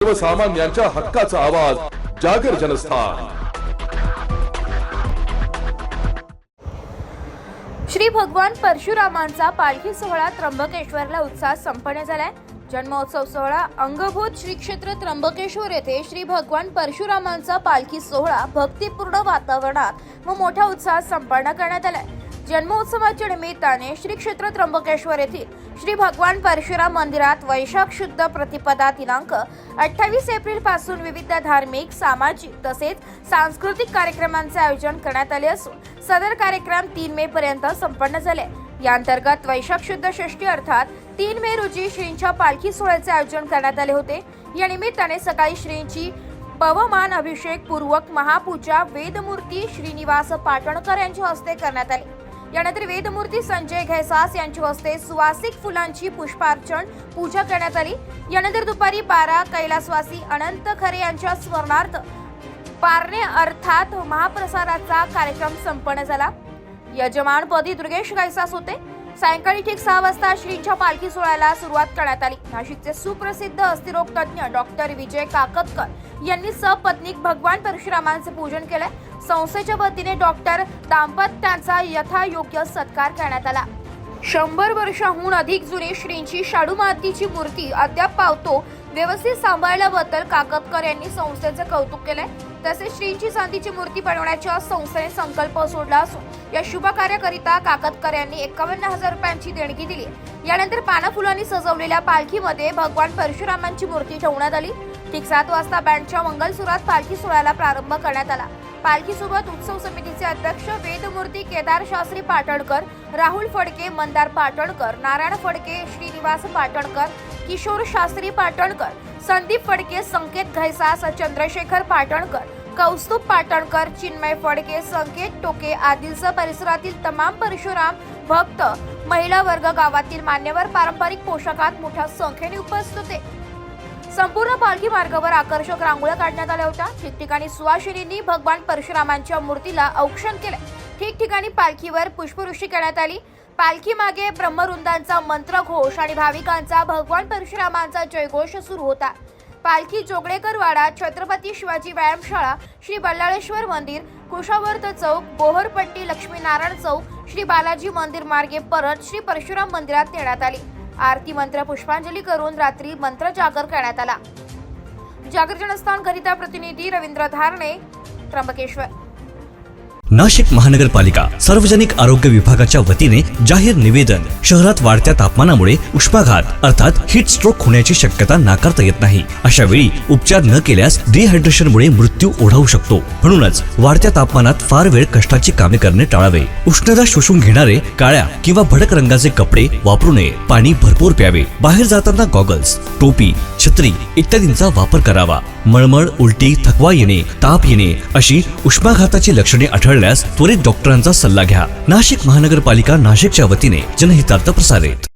सर्वसामान्यांच्या हक्काचा आवाज जागर जनस्थान। श्री भगवान परशुरामांचा पालखी सोहळा त्र्यंबकेश्वरला उत्साहात संपन्न झालाय। जन्मोत्सव सोहळा अंगभूत श्री क्षेत्र त्र्यंबकेश्वर येथे श्री भगवान परशुरामांचा पालखी सोहळा भक्तिपूर्ण वातावरणात व मोठ्या उत्साहात संपन्न करण्यात आलाय। जन्मोत्सवाच्या निमित्ताने श्री क्षेत्र त्र्यंबकेश्वर येथील श्री भगवान परशुराम मंदिरात वैशाख शुद्ध प्रतिपदा दिनांक 28 एप्रिल पासून विविध धार्मिक, सामाजिक तसेच सांस्कृतिक कार्यक्रमांचे आयोजन करण्यात आले असून सदर कार्यक्रम 3 मे पर्यंत संपन्न झाले। या अंतर्गत वैशाख शुद्ध षष्ठी अर्थात 3 मे रोजी श्रींच्या पालखी सोहळ्याचे आयोजन करण्यात आले होते। या निमित्ताने सकाळी श्रींची पवमान अभिषेक पूर्वक महापूजा वेदमूर्ती श्रीनिवास पाटणकर यांच्या हस्ते करण्यात आली। यानंतर वेदमूर्ती संजय घैसास यांच्या हस्ते सुवासिक फुलांची पुष्पार्चन पूजा करण्यात आली। यानंतर दुपारी 12 कैलासवासी अनंत खरे यांच्या स्मरणार्थ पारणे अर्थात महाप्रसादाचा कार्यक्रम संपन्न झाला। यजमानपदी दुर्गेश घैसास होते। सायंकाळी ठीक 6 वाजता श्रींच्या पालखी सोहळ्याला सुरुवात करण्यात आली। नाशिकचे सुप्रसिद्ध अस्थिरोग तज्ञ डॉक्टर विजय काकतकर यांनी सपत्नीक भगवान परशुरामांचे पूजन केले। संस्थेच्या वतीने डॉक्टर दाम्पत्यांचा यथायोग्य सत्कार करण्यात आला। 100 वर्षांहून अधिक जुनी श्रींची शाडू मातीची मूर्ती अद्याप पावतो व्यवस्थित सांभाळल्याबद्दल काकतकर यांनी संस्थेचे कौतुक केले। तसेच श्रींची चांदीची मूर्ती बनवण्याच्या संस्थेने संकल्प सोडला असून या शुभ कार्याकरिता काकतकर यांनी 51,000 रुपयांची देणगी दिली। यानंतर पाना फुलांनी सजवलेल्या पालखीमध्ये भगवान परशुरामांची मूर्ती ठेवण्यात आली। ठीक 7 वाजता बँडच्या मंगलसुरात पालखी सोहळ्याला प्रारंभ करण्यात आला। पालखीसोबत उत्सव समितीचे अध्यक्ष वेदमूर्ती केदार शास्त्री पाटणकर, राहुल फडके, मंदार पाटणकर, नारायण फडके, श्रीनिवास पाटणकर, किशोर शास्त्री पाटणकर, संदीप फडके, संकेत घैसास, चंद्रशेखर पाटणकर, कौस्तुभ पाटणकर, चिन्मय फडके, संकेत टोके आदींसह परिसरातील तमाम परशुराम भक्त, महिला वर्ग, गावातील मान्यवर पारंपरिक पोशाखात मोठ्या संख्येने उपस्थित होते। संपूर्ण पालखी मार्गावर आकर्षक रांगोळ्या काढण्यात आल्या होत्या। ठिकठिकाणी सुवासिनींनी भगवान परशुरामांच्या मूर्तीला औक्षण केले। ठिकठिकाणी पालखीवर पुष्पवृष्टी करण्यात आली। पालखी मागे ब्रह्मवृंदांचा मंत्रघोष आणि भाविकांचा भगवान परशुरामांचा जयघोष सुरू होता। पालखी जोगळेकर वाडा, छत्रपती शिवाजी व्यायामशाळा, श्री बल्लाळेश्वर मंदिर, कुशावर्त चौक, बोहरपट्टी, लक्ष्मीनारायण चौक, श्री बालाजी मंदिर मार्गे परत श्री परशुराम मंदिरात नेण्यात आली। आरती मंत्र पुष्पांजली करून रात्री मंत्र जागर करण्यात आला। जागर जनस्थान करिता प्रतिनिधी रवींद्र धारणे, त्र्यंबकेश्वर। नाशिक महानगरपालिका सार्वजनिक आरोग्य विभागाच्या वतीने जाहीर निवेदन। शहरात वाढत्या तापमानामुळे उष्माघात अर्थात हीट स्ट्रोक होण्याची शक्यता नाकारता येत नाही। अशा वेळी उपचार न केल्यास डिहायड्रेशनमुळे मृत्यू ओढावू शकतो। म्हणूनच वाढत्या तापमानात फार वेळ कष्टाची कामे करणे टाळावे। उष्णता शोषून घेणारे काळ्या किंवा भडक रंगाचे कपडे वापरू नये। पाणी भरपूर प्यावे। बाहेर जाताना गॉगल्स, टोपी, छत्री इत्यादींचा वापर करावा। मळमळ, उलटी, थकवा येणे, ताप येणे अशी उष्माघाताची लक्षणे आढळल्यास त्वरित डॉक्टरांचा सल्ला घ्या। नाशिक महानगरपालिका नाशिकच्या वतीने जनहितार्थ प्रसारित।